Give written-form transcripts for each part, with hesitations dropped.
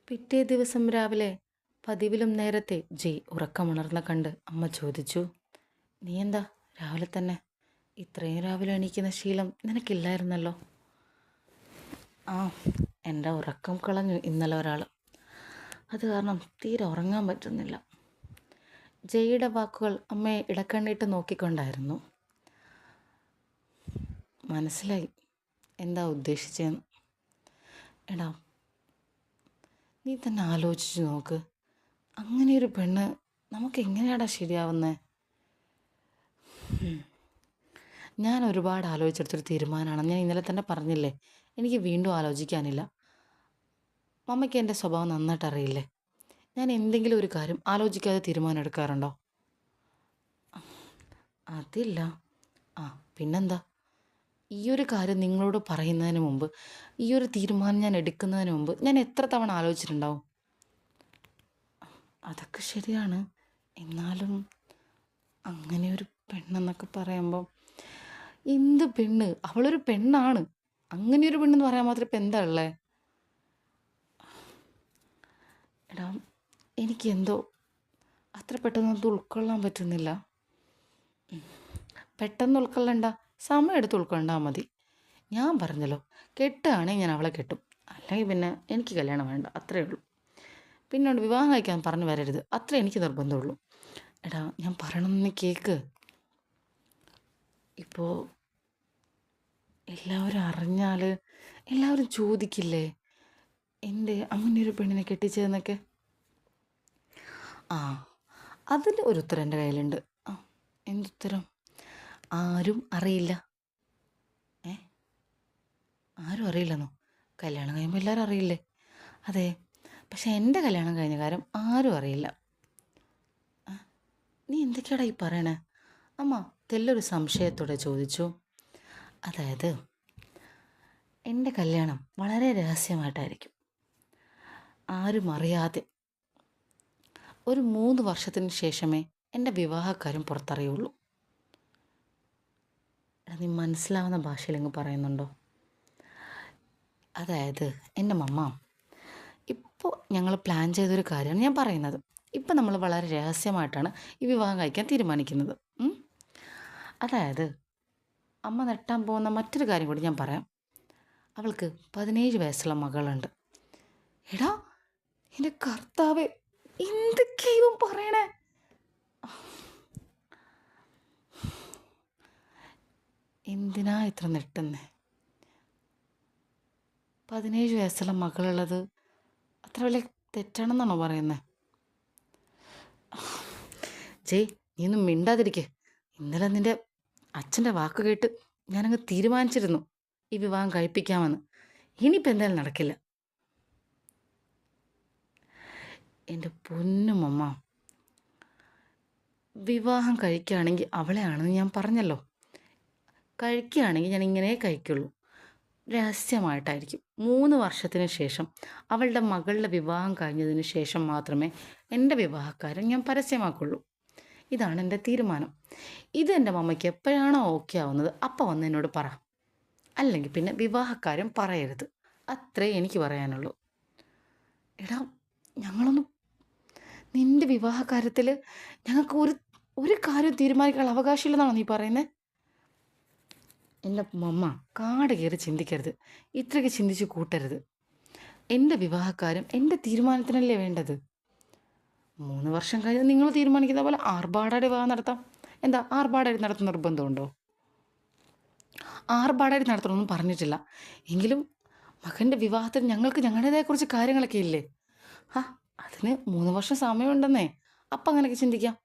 പിറ്റേ ദിവസം രാവിലെ പതിവിലും നേരത്തെ ജയ് ഉറക്കമുണർന്ന കണ്ട് അമ്മ ചോദിച്ചു, നീ എന്താ രാവിലെ തന്നെ ഇത്രയും രാവിലെ എണീക്കുന്ന ശീലം നിനക്കില്ലായിരുന്നല്ലോ? ആ, എൻ്റെ ഉറക്കം കളഞ്ഞു ഇന്നലെ ഒരാൾ. അത് കാരണം തീരെ ഉറങ്ങാൻ പറ്റുന്നില്ല. ജയുടെ വാക്കുകൾ അമ്മയെ ഇടക്കണ്ണിട്ട് നോക്കിക്കൊണ്ടായിരുന്നു. മനസ്സിലായി എന്താ ഉദ്ദേശിച്ചതെന്ന്. എടാ, നീ തന്നെ ആലോചിച്ച് നോക്ക്. അങ്ങനെയൊരു പെണ്ണ് നമുക്ക് എങ്ങനെയാടാ ശരിയാവുന്നത്? ഞാൻ ഒരുപാട് ആലോചിച്ചെടുത്തൊരു തീരുമാനമാണ്. ഞാൻ ഇന്നലെ തന്നെ പറഞ്ഞില്ലേ, എനിക്ക് വീണ്ടും ആലോചിക്കാനില്ല. മമ്മയ്ക്ക് എൻ്റെ സ്വഭാവം നന്നായിട്ട് അറിയില്ലേ. ഞാൻ എന്തെങ്കിലും ഒരു കാര്യം ആലോചിക്കാതെ തീരുമാനം എടുക്കാറുണ്ടോ? അതില്ല. ആ, പിന്നെന്താ, ഈ ഒരു കാര്യം നിങ്ങളോട് പറയുന്നതിന് മുമ്പ്, ഈ ഒരു തീരുമാനം ഞാൻ എടുക്കുന്നതിന് മുമ്പ് ഞാൻ എത്ര തവണ ആലോചിച്ചിട്ടുണ്ടാവും? അതൊക്കെ ശരിയാണ്. എന്നാലും അങ്ങനെ ഒരു പെണ്ണെന്നൊക്കെ പറയുമ്പോൾ, എന്ത് പെണ്ണ്? അവളൊരു പെണ്ണാണ്. അങ്ങനെയൊരു പെണ്ണെന്ന് പറയാൻ മാത്രം ഇപ്പം എന്താ ഉള്ളത്? എടാ, എനിക്കെന്തോ അത്ര പെട്ടെന്നൊന്നും ഉൾക്കൊള്ളാൻ പറ്റുന്നില്ല. പെട്ടെന്ന് ഉൾക്കൊള്ളണ്ട, സമയം എടുത്ത് ഉൾക്കൊണ്ടാൽ മതി. ഞാൻ പറഞ്ഞല്ലോ, കെട്ടുകയാണെങ്കിൽ ഞാൻ അവളെ കെട്ടും. അല്ലെങ്കിൽ പിന്നെ എനിക്ക് കല്യാണം വേണ്ട, അത്രയേ ഉള്ളൂ. പിന്നോട് വിവാഹം കഴിക്കാൻ പറഞ്ഞു വരരുത്, അത്രേ എനിക്ക് നിർബന്ധമുള്ളൂ. എടാ, ഞാൻ പറയണമെന്ന് കേൾക്ക്. ഇപ്പോൾ എല്ലാവരും അറിഞ്ഞാൽ എല്ലാവരും ചോദിക്കില്ലേ, എൻ്റെ അങ്ങനെയൊരു പെണ്ണിനെ കെട്ടിച്ചതെന്നൊക്കെ. ആ, അതിൽ ഒരു ഉത്തരം എൻ്റെ കയ്യിലുണ്ട്. ആ, എന്തുത്തരം? ആരും അറിയില്ല. ഏ, ആരും അറിയില്ലെന്നോ? കല്യാണം കഴിയുമ്പോൾ എല്ലാവരും അറിയില്ലേ? അതെ, പക്ഷെ എൻ്റെ കല്യാണം കഴിഞ്ഞ കാര്യം ആരും അറിയില്ല. നീ എന്തൊക്കെയാടാ ഈ പറയണേ? അമ്മ തെല്ലൊരു സംശയത്തോടെ ചോദിച്ചു. അതായത്, എൻ്റെ കല്യാണം വളരെ രഹസ്യമായിട്ടായിരിക്കും, ആരും അറിയാതെ. ഒരു 3 വർഷത്തിന് ശേഷമേ എൻ്റെ വിവാഹക്കാര്യം പുറത്തറിയുള്ളൂ. നീ മനസ്സിലാവുന്ന ഭാഷയിലെങ്ങ് പറയുന്നുണ്ടോ? അതായത്, എൻ്റെ മമ്മ ഇപ്പോൾ ഞങ്ങൾ പ്ലാൻ ചെയ്തൊരു കാര്യമാണ് ഞാൻ പറയുന്നത്. ഇപ്പം നമ്മൾ വളരെ രഹസ്യമായിട്ടാണ് ഈ വിവാഹം കഴിക്കാൻ തീരുമാനിക്കുന്നത്. അതായത്, അമ്മ നെട്ടാൻ പോകുന്ന മറ്റൊരു കാര്യം കൂടി ഞാൻ പറയാം. അവൾക്ക് 17 വയസ്സുള്ള മകളുണ്ട്. എടാ, എൻ്റെ കർത്താവേ, എന്തൊക്കെയും പറയണേ! എന്തിനാ ഇത്ര നെട്ടുന്നേ? 17 വയസ്സുള്ള മകളുള്ളത് അത്ര വലിയ തെറ്റാണെന്നാണോ പറയുന്നത്? ജയ്, നീ ഒന്നും മിണ്ടാതിരിക്കേ. ഇന്നലെ നിൻ്റെ അച്ഛൻ്റെ വാക്ക് കേട്ട് ഞാനങ്ങ് തീരുമാനിച്ചിരുന്നു ഈ വിവാഹം കഴിപ്പിക്കാമെന്ന്. ഇനിയിപ്പോൾ എന്തായാലും നടക്കില്ല. എൻ്റെ പൊന്നുമമ്മ, വിവാഹം കഴിക്കുകയാണെങ്കിൽ അവളെയാണെന്ന് ഞാൻ പറഞ്ഞല്ലോ. കഴിക്കുകയാണെങ്കിൽ ഞാൻ ഇങ്ങനെ കഴിക്കുള്ളൂ, രഹസ്യമായിട്ടായിരിക്കും. 3 വർഷത്തിന് ശേഷം, അവളുടെ മകളുടെ വിവാഹം കഴിഞ്ഞതിന് ശേഷം മാത്രമേ എൻ്റെ വിവാഹക്കാര്യം ഞാൻ പരസ്യമാക്കുള്ളൂ. ഇതാണ് എൻ്റെ തീരുമാനം. ഇത് എൻ്റെ മമ്മയ്ക്ക് എപ്പോഴാണോ ഓക്കെ ആവുന്നത് അപ്പം വന്ന് എന്നോട് പറ. അല്ലെങ്കിൽ പിന്നെ വിവാഹക്കാര്യം പറയരുത്. അത്രേ എനിക്ക് പറയാനുള്ളൂ. എടാ, ഞങ്ങളൊന്നും നിൻ്റെ വിവാഹകാര്യത്തിൽ ഞങ്ങൾക്ക് ഒരു കാര്യം തീരുമാനിക്കാനുള്ള അവകാശമില്ലെന്നാണോ നീ പറയുന്നത്? എൻ്റെ മമ്മ കാട് കയറി ചിന്തിക്കരുത്, ഇത്രയ്ക്ക് ചിന്തിച്ച് കൂട്ടരുത്. എൻ്റെ വിവാഹക്കാര്യം എൻ്റെ തീരുമാനത്തിനല്ലേ വേണ്ടത്. 3 വർഷം കഴിഞ്ഞ് നിങ്ങൾ തീരുമാനിക്കുന്ന പോലെ ആർഭാടായിട്ട് വിവാഹം നടത്താം. എന്താ ആർഭാടായിട്ട് നടത്തുന്ന നിർബന്ധമുണ്ടോ? ആർഭാടായിട്ട് നടത്തണമെന്നും പറഞ്ഞിട്ടില്ല. എങ്കിലും മകൻ്റെ വിവാഹത്തിൽ ഞങ്ങൾക്ക് ഞങ്ങളുടേതായ കുറച്ച് കാര്യങ്ങളൊക്കെ ഇല്ലേ? അതിന് 3 വർഷം സമയമുണ്ടെന്നേ. അപ്പം അങ്ങനെയൊക്കെ ചിന്തിക്കാം.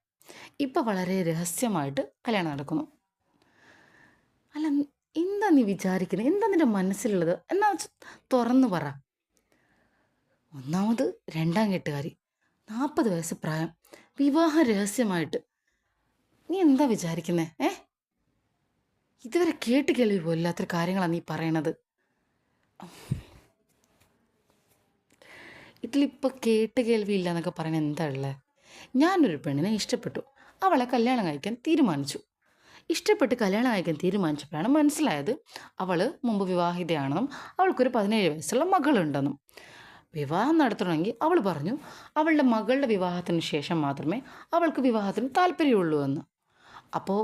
ഇപ്പം വളരെ രഹസ്യമായിട്ട് കല്യാണം നടക്കുന്നു. അല്ല, എന്താ നീ വിചാരിക്കുന്നത്? എന്താ നിൻ്റെ മനസ്സിലുള്ളത്? എന്നാ തുറന്നു പറ. ഒന്നാമത്, 2ാം കെട്ടുകാരി, 40 വയസ്സ് പ്രായം, വിവാഹം രഹസ്യമായിട്ട്. നീ എന്താ വിചാരിക്കുന്നേ? ഇതുവരെ കേട്ട് കേൾവി പോലില്ലാത്തൊരു കാര്യങ്ങളാണ് നീ പറയണത്. ഇതിലിപ്പോൾ കേട്ട് കേൾവി ഇല്ല എന്നൊക്കെ പറയണത് എന്താ ഉള്ളത്? ഞാനൊരു പെണ്ണിനെ ഇഷ്ടപ്പെട്ടു, അവളെ കല്യാണം കഴിക്കാൻ തീരുമാനിച്ചു. ഇഷ്ടപ്പെട്ട് കല്യാണം കഴിക്കാൻ തീരുമാനിച്ചപ്പോഴാണ് മനസ്സിലായത് അവൾ മുമ്പ് വിവാഹിതയാണെന്നും അവൾക്കൊരു 17 വയസ്സുള്ള മകളുണ്ടെന്നും. വിവാഹം നടത്തണമെങ്കിൽ അവൾ പറഞ്ഞു അവളുടെ മകളുടെ വിവാഹത്തിന് ശേഷം മാത്രമേ അവൾക്ക് വിവാഹത്തിന് താല്പര്യമുള്ളൂ എന്ന്. അപ്പോൾ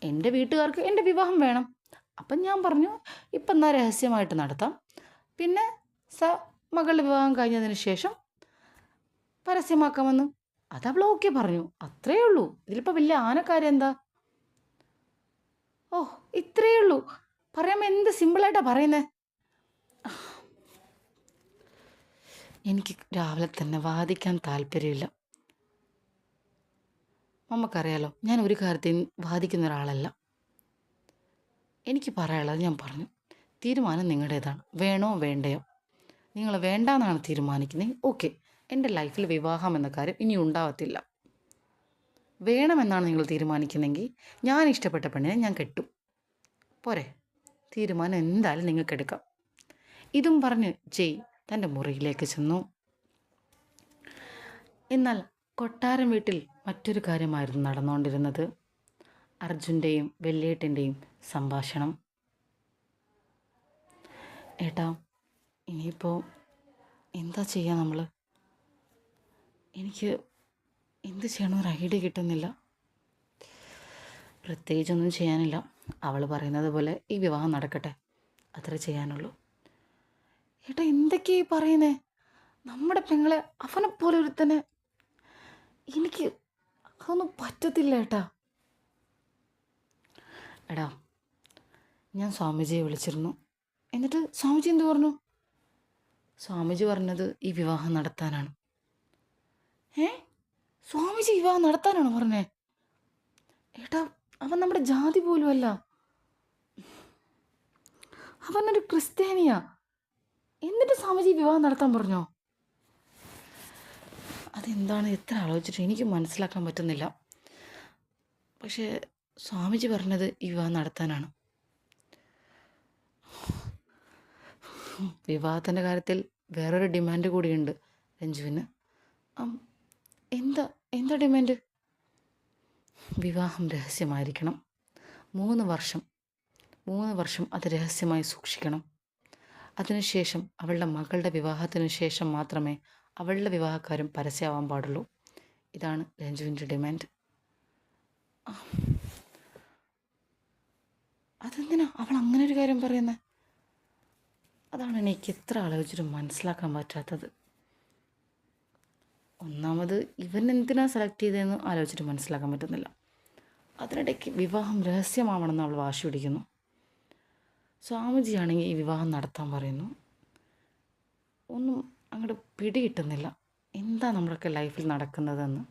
എൻ്റെ വീട്ടുകാർക്ക് എൻ്റെ വിവാഹം വേണം. അപ്പം ഞാൻ പറഞ്ഞു ഇപ്പം എന്നാൽ രഹസ്യമായിട്ട് നടത്താം, പിന്നെ മകളുടെ വിവാഹം കഴിഞ്ഞതിന് ശേഷം പരസ്യമാക്കാമെന്ന്. അതവൾ ഓക്കെ പറഞ്ഞു. അത്രയേ ഉള്ളൂ. ഇതിലിപ്പോൾ വലിയ ആനക്കാര്യം എന്താ? ഓ, ഇത്രയേ ഉള്ളൂ. പറയാൻ എന്ത് സിമ്പിളായിട്ടാണ് പറയുന്നത്. എനിക്ക് രാവിലെ തന്നെ വാദിക്കാൻ താല്പര്യമില്ല. നമുക്കറിയാലോ, ഞാൻ ഒരു കാര്യത്തിൽ വാദിക്കുന്ന ഒരാളല്ല. എനിക്ക് പറയാനുള്ളത് ഞാൻ പറഞ്ഞു. തീരുമാനം നിങ്ങളുടേതാണ്. വേണോ വേണ്ടയോ? നിങ്ങൾ വേണ്ടാന്നാണ് തീരുമാനിക്കുന്നത്, ഓക്കെ. എൻ്റെ ലൈഫിൽ വിവാഹം എന്ന കാര്യം ഇനി ഉണ്ടാവത്തില്ല. വേണമെന്നാണ് നിങ്ങൾ തീരുമാനിക്കുന്നെങ്കിൽ ഞാൻ ഇഷ്ടപ്പെട്ട പെണ്ണിനെ ഞാൻ കെട്ടും. പോരെ? തീരുമാനം എന്തായാലും നിങ്ങൾക്ക് എടുക്കാം. ഇതും പറഞ്ഞ് ജയ് തൻ്റെ മുറിയിലേക്ക് ചെന്നു. എന്നാൽ കൊട്ടാരം വീട്ടിൽ മറ്റൊരു കാര്യമായിരുന്നു നടന്നുകൊണ്ടിരുന്നത്. അർജുൻ്റെയും വെള്ളിയേട്ടൻ്റെയും സംഭാഷണം. ഏട്ടാ, ഇനിയിപ്പോൾ എന്താ ചെയ്യുക നമ്മൾ? എനിക്ക് എന്ത് ചെയ്യണമെന്നൊരു ഐഡിയ കിട്ടുന്നില്ല. പ്രത്യേകിച്ചൊന്നും ചെയ്യാനില്ല. അവൾ പറയുന്നത് പോലെ ഈ വിവാഹം നടക്കട്ടെ, അത്രേ ചെയ്യാനുള്ളൂ. ഏട്ടാ, എന്തൊക്കെയായി പറയുന്നേ? നമ്മുടെ പെങ്ങളെ അവനെപ്പോലെ ഒരുത്തനെ എനിക്ക് അതൊന്നും പറ്റത്തില്ല ഏട്ടാ. എടാ, ഞാൻ സ്വാമിജിയെ വിളിച്ചിരുന്നു. എന്നിട്ട് സ്വാമിജി എന്ത് പറഞ്ഞു? സ്വാമിജി പറഞ്ഞത് ഈ വിവാഹം നടത്താനാണ്. സ്വാമിജി വിവാഹം നടത്താനാണോ പറഞ്ഞേ? ഏട്ടാ, അവൻ നമ്മുടെ ജാതി പോലും അല്ല. അവനൊരു ക്രിസ്ത്യാനിയാ. എന്നിട്ട് സ്വാമിജി വിവാഹം നടത്താൻ പറഞ്ഞോ? അതെന്താണ് എത്ര ആലോചിച്ചിട്ട് എനിക്ക് മനസ്സിലാക്കാൻ പറ്റുന്നില്ല. പക്ഷേ സ്വാമിജി പറഞ്ഞത് ഈ വിവാഹം നടത്താനാണ്. വിവാഹത്തിൻ്റെ കാര്യത്തിൽ വേറൊരു ഡിമാൻഡ് കൂടിയുണ്ട് രഞ്ജുവിന്. എന്താ ഡിമാൻഡ്? വിവാഹം രഹസ്യമായിരിക്കണം. 3 വർഷം അത് രഹസ്യമായി സൂക്ഷിക്കണം. അതിനുശേഷം അവളുടെ മകളുടെ വിവാഹത്തിന് ശേഷം മാത്രമേ അവളുടെ വിവാഹക്കാരും പരസ്യമാവാൻ പാടുള്ളൂ. ഇതാണ് രഞ്ജുവിൻ്റെ ഡിമാൻഡ്. അതെന്തിനാ അവൾ അങ്ങനെ ഒരു കാര്യം പറയുന്നത്? അതാണ് എനിക്ക് എത്ര ആലോചിച്ചിട്ടും മനസ്സിലാക്കാൻ പറ്റാത്തത്. ഒന്നാമത് ഇവൻ എന്തിനാ സെലക്ട് ചെയ്തതെന്ന് ആലോചിച്ചിട്ട് മനസ്സിലാക്കാൻ പറ്റുന്നില്ല. അതിനിടയ്ക്ക് വിവാഹം രഹസ്യമാവണമെന്ന് അവൾ വാശി പിടിക്കുന്നു. സ്വാമിജിയാണെങ്കിൽ ഈ വിവാഹം നടത്താൻ പറയുന്നു. ഒന്നും അങ്ങോട്ട് പിടി കിട്ടുന്നില്ല. എന്താ നമ്മളൊക്കെ ലൈഫിൽ നടക്കുന്നതെന്ന്.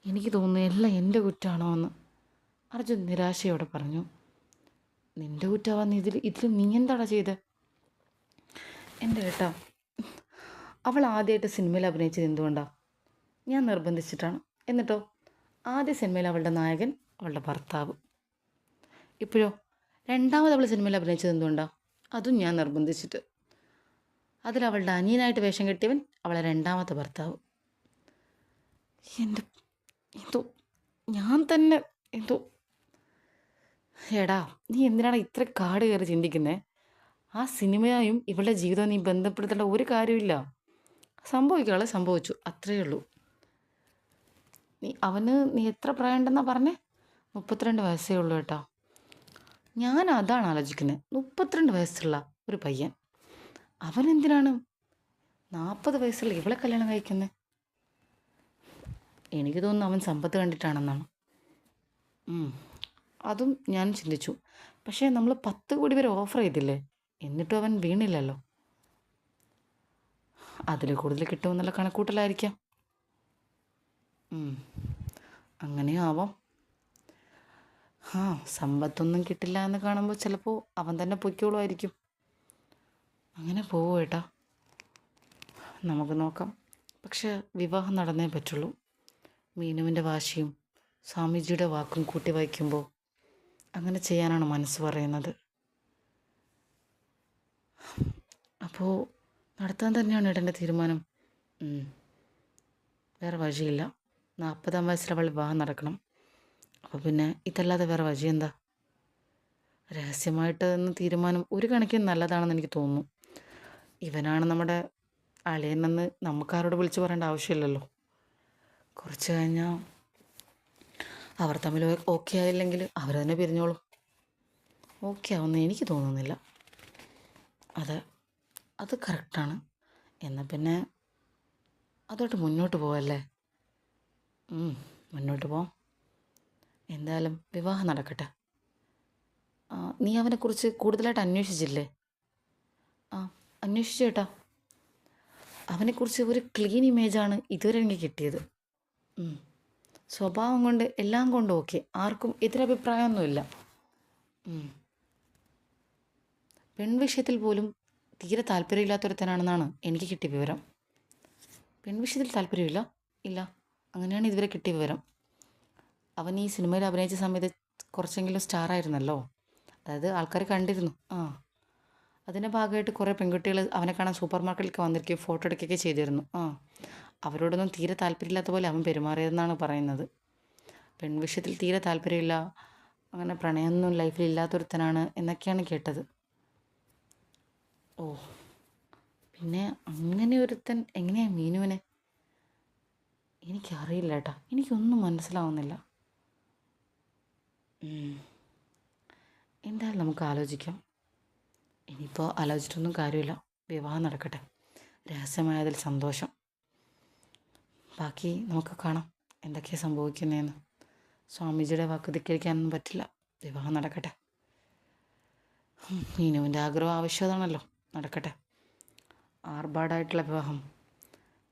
എനിക്ക് തോന്നുന്നു എല്ലാം എൻ്റെ കുറ്റമാണോ എന്ന്. അർജുൻ നിരാശയോടെ പറഞ്ഞു. നിൻ്റെ കുറ്റമാവാൻ ഇതിൽ നീ എന്താടാ ചെയ്തത്? എൻ്റെ ഏട്ടാ, അവൾ ആദ്യമായിട്ട് സിനിമയിൽ അഭിനയിച്ചത് എന്തുകൊണ്ടാണ്? ഞാൻ നിർബന്ധിച്ചിട്ടാണ്. എന്നിട്ടോ ആദ്യ സിനിമയിൽ അവളുടെ നായകൻ അവളുടെ ഭർത്താവ്. ഇപ്പോഴോ രണ്ടാമത് അവൾ സിനിമയിൽ അഭിനയിച്ചത് എന്തുകൊണ്ടാണ്? അതും ഞാൻ നിർബന്ധിച്ചിട്ട്. അതിൽ അവളുടെ അനിയനായിട്ട് വേഷം കെട്ടിയവൻ അവളെ രണ്ടാമത്തെ ഭർത്താവ്. എന്തോ ഞാൻ തന്നെ എന്തോ. എടാ, നീ എന്തിനാണ് ഇത്ര കാട് കയറി ചിന്തിക്കുന്നത്? ആ സിനിമയും ഇവളുടെ ജീവിതവും നീ ബന്ധപ്പെടുത്തേണ്ട ഒരു കാര്യമില്ല. സംഭവിക്കാനുള്ളത് സംഭവിച്ചു, അത്രയേ ഉള്ളൂ. നീ എത്ര പ്രായമുണ്ടെന്നാണ് പറഞ്ഞേ? 32 വയസ്സേ ഉള്ളൂ കേട്ടോ. ഞാൻ അതാണ് ആലോചിക്കുന്നത്. 32 വയസ്സുള്ള ഒരു പയ്യൻ, അവനെന്തിനാണ് 40 വയസ്സുള്ള ഇവളെ കല്യാണം കഴിക്കുന്നത്? എനിക്ക് തോന്നുന്നു അവൻ സമ്പത്ത് കണ്ടിട്ടാണെന്നാണ്. അതും ഞാൻ ചിന്തിച്ചു. പക്ഷേ നമ്മൾ 10 കോടി വരെ ഓഫർ ചെയ്തില്ലേ, എന്നിട്ടും അവൻ വീണില്ലല്ലോ. അതിൽ കൂടുതൽ കിട്ടുമെന്നുള്ള കണക്കൂട്ടലായിരിക്കാം. അങ്ങനെയും ആവാം. സമ്പത്തൊന്നും കിട്ടില്ല എന്ന് കാണുമ്പോൾ ചിലപ്പോൾ അവൻ തന്നെ പൊയ്ക്കോളുമായിരിക്കും. അങ്ങനെ പോവോ ഏട്ടാ? നമുക്ക് നോക്കാം. പക്ഷെ വിവാഹം നടന്നേ പറ്റുള്ളൂ. മീനുവിൻ്റെ വാശിയും സ്വാമിജിയുടെ വാക്കും കൂട്ടി വായിക്കുമ്പോൾ അങ്ങനെ ചെയ്യാനാണ് മനസ്സ് പറയുന്നത്. അപ്പോൾ നടത്താൻ തന്നെയാണ് ഏട്ടൻ്റെ തീരുമാനം. വേറെ വഴിയില്ല. 40-ാം വയസ്സിൽ അവൾ വിവാഹം നടക്കണം. അപ്പോൾ പിന്നെ ഇതല്ലാതെ വേറെ വഴി എന്താ? രഹസ്യമായിട്ട് എന്ന തീരുമാനം ഒരു കണക്കിന് നല്ലതാണെന്ന് എനിക്ക് തോന്നുന്നു. ഇവനാണ് നമ്മുടെ അളിയനെന്ന് നമുക്കാരോട് വിളിച്ച് പറയേണ്ട ആവശ്യമില്ലല്ലോ. കുറച്ച് കഴിഞ്ഞാൽ അവർ തമ്മിൽ ഓക്കെ ആയില്ലെങ്കിൽ അവർ തന്നെ പിരിഞ്ഞോളും. ഓക്കെ ആവുമെന്ന് എനിക്ക് തോന്നുന്നില്ല. അത് അത് കറക്റ്റാണ്. എന്നാൽ പിന്നെ അതോട്ട് മുന്നോട്ട് പോവല്ലേ. മുന്നോട്ട് പോവാം. എന്തായാലും വിവാഹം നടക്കട്ടെ. നീ അവനെക്കുറിച്ച് കൂടുതലായിട്ട് അന്വേഷിച്ചില്ലേ? ആ, അന്വേഷിച്ചു ചേട്ടാ. അവനെക്കുറിച്ച് ഒരു ക്ലീൻ ഇമേജാണ് ഇതുവരെ എനിക്ക് കിട്ടിയത്. സ്വഭാവം കൊണ്ട് എല്ലാം കൊണ്ടും ഓക്കെ, ആർക്കും എതിരഭിപ്രായമൊന്നുമില്ല. പെൺവിഷയത്തിൽ പോലും തീരെ താല്പര്യമില്ലാത്തൊരുത്തനാണെന്നാണ് എനിക്ക് കിട്ടിയ വിവരം. പെൺവിഷയത്തിൽ താല്പര്യമില്ല? ഇല്ല, അങ്ങനെയാണ് ഇതുവരെ കിട്ടിയ വിവരം. അവൻ ഈ സിനിമയിൽ അഭിനയിച്ച സമയത്ത് കുറച്ചെങ്കിലും സ്റ്റാറായിരുന്നല്ലോ. അതായത് ആൾക്കാർ കണ്ടിരുന്നു. അതിൻ്റെ ഭാഗമായിട്ട് കുറേ പെൺകുട്ടികൾ അവനെ കാണാൻ സൂപ്പർ മാർക്കറ്റിലേക്ക് വന്നിരിക്കുകയും ഫോട്ടോ എടുക്കുകയൊക്കെ ചെയ്തിരുന്നു. അവരോടൊന്നും തീരെ താല്പര്യമില്ലാത്ത പോലെ അവൻ പെരുമാറിയതെന്നാണ് പറയുന്നത്. പെൺവിഷയത്തിൽ തീരെ താല്പര്യമില്ല, അങ്ങനെ പ്രണയമൊന്നും ലൈഫിൽ ഇല്ലാത്തൊരുത്തനാണ് എന്നൊക്കെയാണ് കേട്ടത്. പിന്നെ അങ്ങനെ ഒരുത്തൻ എങ്ങനെയാണ് മീനുവിനെ? എനിക്കറിയില്ല ഏട്ടാ, എനിക്കൊന്നും മനസ്സിലാവുന്നില്ല. എന്തായാലും നമുക്ക് ആലോചിക്കാം. ഇനിയിപ്പോൾ ആലോചിച്ചിട്ടൊന്നും കാര്യമില്ല. വിവാഹം നടക്കട്ടെ. രഹസ്യമായതിൽ സന്തോഷം. ബാക്കി നമുക്ക് കാണാം എന്തൊക്കെയാണ് സംഭവിക്കുന്നതെന്ന്. സ്വാമിജിയുടെ വാക്ക് ധിക്കരിക്കാനൊന്നും പറ്റില്ല. വിവാഹം നടക്കട്ടെ. മീനുവിൻ്റെ ആഗ്രഹം ആവശ്യമാണല്ലോ, നടക്കട്ടെ. ആർഭാടമായിട്ടുള്ള വിവാഹം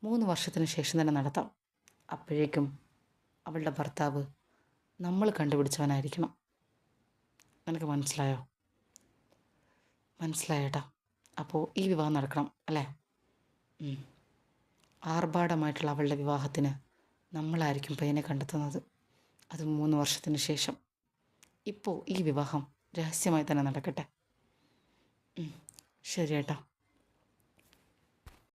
3 വർഷത്തിന് ശേഷം തന്നെ നടത്താം. അപ്പോഴേക്കും അവളുടെ ഭർത്താവ് നമ്മൾ കണ്ടുപിടിച്ചവനായിരിക്കണം. നിനക്ക് മനസ്സിലായോ? മനസ്സിലായേട്ടാ. അപ്പോൾ ഈ വിവാഹം നടക്കണം അല്ലേ? ആർഭാടമായിട്ടുള്ള അവളുടെ വിവാഹത്തിന് നമ്മളായിരിക്കും പയ്യനെ കണ്ടെത്തുന്നത്. അത് 3 വർഷത്തിന് ശേഷം. ഇപ്പോൾ ഈ വിവാഹം രഹസ്യമായി തന്നെ നടക്കട്ടെ. ശരി ഏട്ടാ.